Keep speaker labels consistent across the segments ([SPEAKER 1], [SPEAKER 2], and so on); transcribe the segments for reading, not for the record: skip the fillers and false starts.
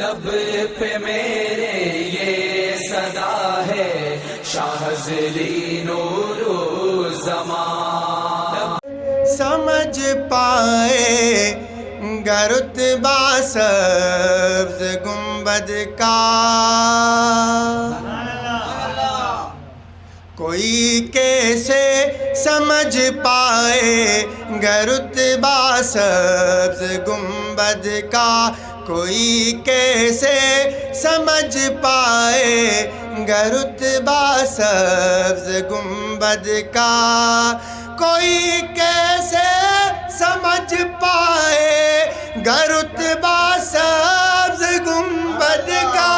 [SPEAKER 1] لب پہ میرے یہ صدا ہے شاہزلی نور زمان.
[SPEAKER 2] سمجھ پائے گا رتبہ سبز گنبد کا کوئی کیسے سمجھ پائے گا رتبہ سبز گنبد کا کوئی کیسے سمجھ پائے گا رتبہ سبز گنبد کا کوئی کیسے سمجھ پائے گا رتبہ سبز گنبد کا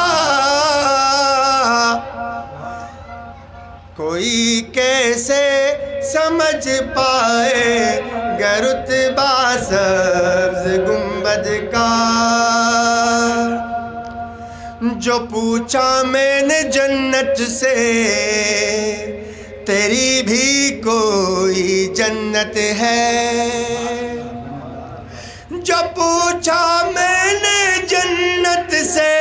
[SPEAKER 2] کوئی کیسے سمجھ پائے گا رتبہ سبز گنبد کا. جو پوچھا میں نے جنت سے تیری بھی کوئی جنت ہے. جو پوچھا میں نے جنت سے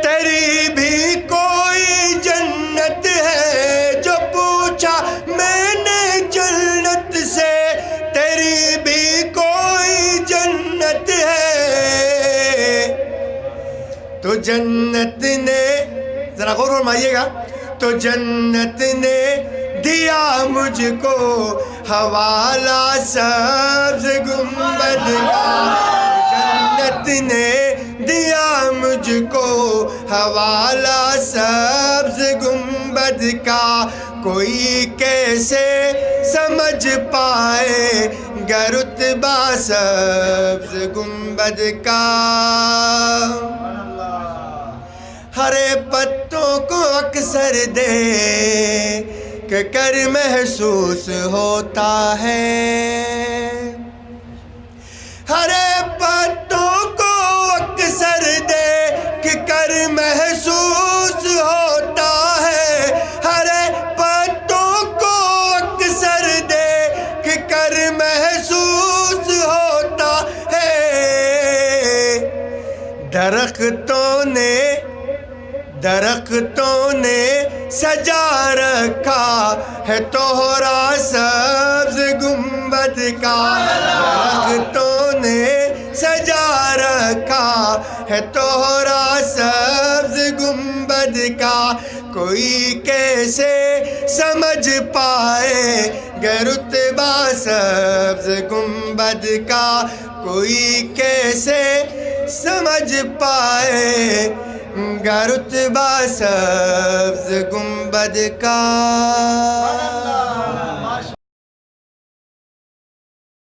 [SPEAKER 2] تیری بھی کوئی جنت ہے. جو پوچھا میں نے جنت سے تیری بھی کوئی جنت ہے. تو جنت نے ذرا غور فرمائیے گا. تو جنت نے دیا مجھ کو حوالہ سبز گنبد کا. جنت نے دیا مجھ کو حوالہ سبز گنبد کا کوئی کیسے سمجھ پائے گا رتبہ سبز گنبد کا. ہرے پتوں کو اکثر دیکھ کر محسوس ہوتا ہے. ہرے پتوں کو اکثر دیکھ کر محسوس ہوتا ہے. ہرے پتوں کو اکثر دیکھ کر محسوس ہوتا ہے. درختوں نے سجا رکھا ہے توہرا سبز گنبد کا. درختوں نے سجا رکھا ہے توہرا سبز گنبد کا کوئی کیسے سمجھ پائے گا رتبہ سبز گنبد کا کوئی کیسے سمجھ پائے گا رتبہ سبز گنبد کا.